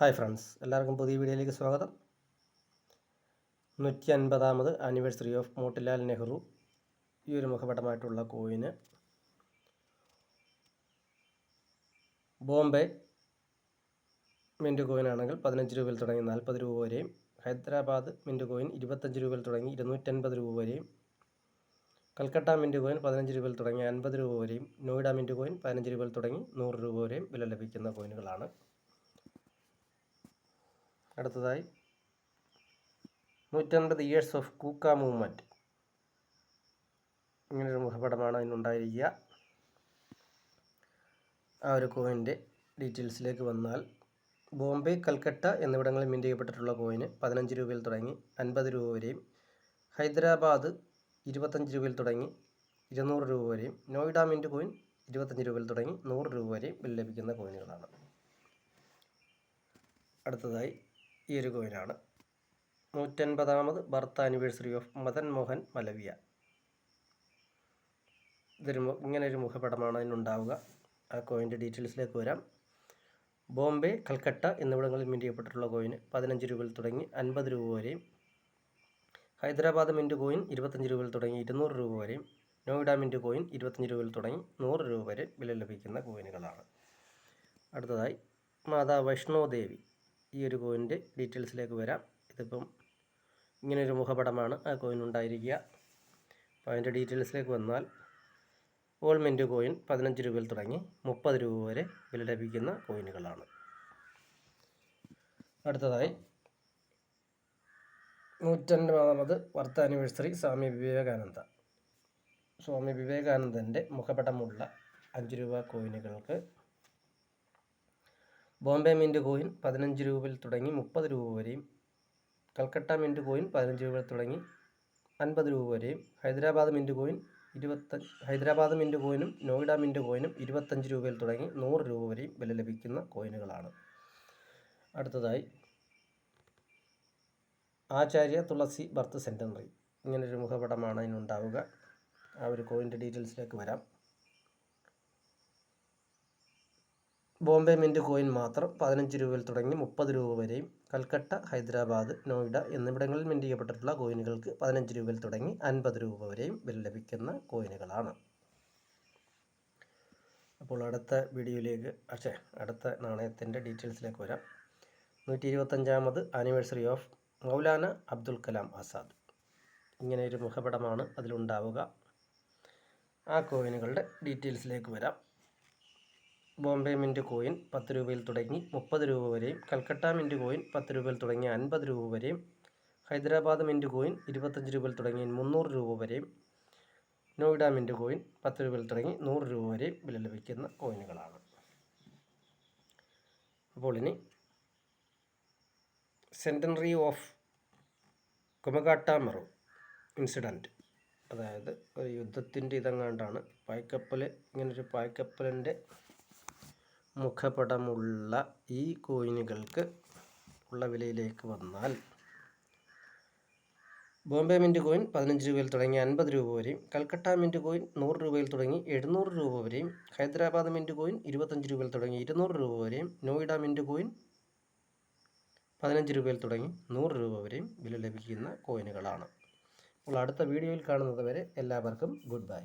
Hi friends, എല്ലാവർക്കും പുതിയ വീഡിയോയിലേക്ക് സ്വാഗതം. 150ാമത് ആനിവേഴ്സറി ഓഫ് മോട്ടിലാൽ നെഹ്റു. ഈ ഒരു മുഖപടമായിട്ടുള്ള കോയിന് ബോംബെ മിൻറ്റ് കോയിനാണെങ്കിൽ 15 രൂപയിൽ തുടങ്ങി 40 രൂപ വരെയും, ഹൈദരാബാദ് മിൻറ്റ് കോയിൻ 25 രൂപയിൽ തുടങ്ങി 250 രൂപ വരെയും, കൽക്കട്ട മിൻറ്റ് കോയിൻ 15 രൂപയിൽ തുടങ്ങി 50 രൂപ വരെയും, നോയിഡ മിൻറ്റ് കോയിൻ 15 രൂപയിൽ തുടങ്ങി 100 രൂപ വരെയും വില ലഭിക്കുന്ന കോയിനുകളാണ്. അടുത്തതായി 150 ഇയേഴ്സ് ഓഫ് കൂക്ക മൂവ്മെൻറ്റ്. ഇങ്ങനൊരു മുഖപടമാണ് അതിനുണ്ടായിരിക്കുക. ആ ഒരു കോയിൻ്റെ ഡീറ്റെയിൽസിലേക്ക് വന്നാൽ, ബോംബെ, കൽക്കട്ട എന്നിവിടങ്ങളിൽ മിൻറ്റ് ചെയ്യപ്പെട്ടിട്ടുള്ള കോയിന് 15 രൂപയിൽ തുടങ്ങി 50 രൂപ വരെയും, ഹൈദരാബാദ് 25 രൂപയിൽ തുടങ്ങി 200 രൂപ വരെയും, നോയിഡ മിൻറ്റ് കോയിൻ 25 രൂപയിൽ തുടങ്ങി 100 രൂപ വരെയും വില ലഭിക്കുന്ന കോയിനുകളാണ്. അടുത്തതായി ഈ ഒരു കോയിനാണ് 150ാമത് birth anniversary of Madan Mohan Malaviya. ഇങ്ങനൊരു മുഖപടമാണ് അതിനുണ്ടാവുക. ആ കോയിൻ്റെ ഡീറ്റെയിൽസിലേക്ക് വരാം. ബോംബെ, കൽക്കട്ട എന്നിവിടങ്ങളിൽ മിൻറ്റ് ചെയ്യപ്പെട്ടിട്ടുള്ള കോയിന് 15 രൂപയിൽ തുടങ്ങി 50 രൂപ വരെയും, ഹൈദരാബാദ് മിൻറ്റ് കോയിൻ 25 രൂപയിൽ തുടങ്ങി 200 രൂപ വരെയും, നോയിഡ മിൻറ്റ് കോയിൻ 25 രൂപയിൽ തുടങ്ങി 100 രൂപ വരെ വില ലഭിക്കുന്ന കോയിനുകളാണ്. അടുത്തതായി മാതാ വൈഷ്ണോ ദേവി. ഈ ഒരു കോയിൻ്റെ ഡീറ്റെയിൽസിലേക്ക് വരാം. ഇതിപ്പം ഇങ്ങനെയൊരു മുഖപടമാണ് ആ കോയിൻ ഉണ്ടായിരിക്കുക. അപ്പോൾ അതിൻ്റെ ഡീറ്റെയിൽസിലേക്ക് വന്നാൽ, ഓൾ മിൻറ്റ് കോയിൻ 15 രൂപയിൽ തുടങ്ങി 30 രൂപ വരെ വില ലഭിക്കുന്ന കോയിനുകളാണ്. അടുത്തതായി 150ാമത് ബർത്ത് ആനിവേഴ്സറി സ്വാമി വിവേകാനന്ദ. സ്വാമി വിവേകാനന്ദൻ്റെ മുഖപടമുള്ള 5 രൂപ കോയിനുകൾക്ക് ബോംബെ മിൻറ്റ് കോയിൻ 15 രൂപയിൽ തുടങ്ങി 30 രൂപ വരെയും, കൽക്കട്ട മിൻറ്റ് കോയിൻ 15 രൂപയിൽ തുടങ്ങി 50 രൂപ വരെയും, ഹൈദരാബാദ് മിൻറ്റ് കോയിനും നോയിഡ മിൻറ്റ് കോയിനും 25 രൂപയിൽ തുടങ്ങി 100 രൂപ വരെയും വില ലഭിക്കുന്ന കോയിനുകളാണ്. അടുത്തതായി ആചാര്യ തുളസി ബർത്ത് സെൻറ്റനറി. ഇങ്ങനൊരു മുഖപടമാണ് അതിനുണ്ടാവുക. ആ ഒരു കോയിൻ്റെ ഡീറ്റെയിൽസിലേക്ക് വരാം. ബോംബെ മിൻറ്റ് കോയിൻ മാത്രം 15 രൂപയിൽ തുടങ്ങി 30 രൂപ വരെയും, കൽക്കട്ട, ഹൈദരാബാദ്, നോയിഡ എന്നിവിടങ്ങളിൽ മിൻറ്റ് ചെയ്യപ്പെട്ടിട്ടുള്ള കോയിനുകൾക്ക് 15 രൂപയിൽ തുടങ്ങി 50 രൂപ വരെയും വില ലഭിക്കുന്ന കോയിനുകളാണ്. അപ്പോൾ അടുത്ത നാണയത്തിൻ്റെ ഡീറ്റെയിൽസിലേക്ക് വരാം. 125ാമത് ആനിവേഴ്സറി ഓഫ് മൗലാന അബ്ദുൽ കലാം ആസാദ്. ഇങ്ങനെ ഒരു മുഖപടമാണ് അതിലുണ്ടാവുക. ആ കോയിനുകളുടെ ഡീറ്റെയിൽസിലേക്ക് വരാം. ബോംബെ മിൻറ്റ് കോയിൻ 10 രൂപയിൽ തുടങ്ങി 30 രൂപ വരെയും, കൽക്കട്ട മിൻറ്റ് കോയിൻ 10 രൂപയിൽ തുടങ്ങി 50 രൂപ വരെയും, ഹൈദരാബാദ് മിൻറ്റ് കോയിൻ 25 രൂപയിൽ തുടങ്ങി 300 രൂപ വരെയും, നോയിഡ മിൻറ്റ് കോയിൻ 10 രൂപയിൽ തുടങ്ങി 100 രൂപ വരെയും വില ലഭിക്കുന്ന കോയിനുകളാണ്. അപ്പോൾ ഇനി സെൻറ്റനറി ഓഫ് കൊമഗാട്ട-മെറു ഇൻസിഡൻറ്റ്, അതായത് ഒരു യുദ്ധത്തിൻ്റെ ഇതെങ്ങാണ്ടാണ്. ഇങ്ങനൊരു പായ്ക്കപ്പലിൻ്റെ മുഖപടമുള്ള ഈ കോയിനുകൾക്ക് ഉള്ള വിലയിലേക്ക് വന്നാൽ, ബോംബെ മിൻറ്റ് കോയിൻ 15 രൂപയിൽ തുടങ്ങി 50 രൂപ വരെയും, കൽക്കട്ട മിൻറ്റ് കോയിൻ 100 രൂപയിൽ തുടങ്ങി 700 രൂപ വരെയും, ഹൈദരാബാദ് മിൻറ്റ് കോയിൻ 25 രൂപയിൽ തുടങ്ങി 200 രൂപ വരെയും, നോയിഡ മിൻറ്റ് കോയിൻ 15 രൂപയിൽ തുടങ്ങി 100 രൂപ വരെയും വില ലഭിക്കുന്ന കോയിനുകളാണ്. അപ്പോൾ അടുത്ത വീഡിയോയിൽ കാണുന്നത് വരെ എല്ലാവർക്കും ഗുഡ് ബൈ.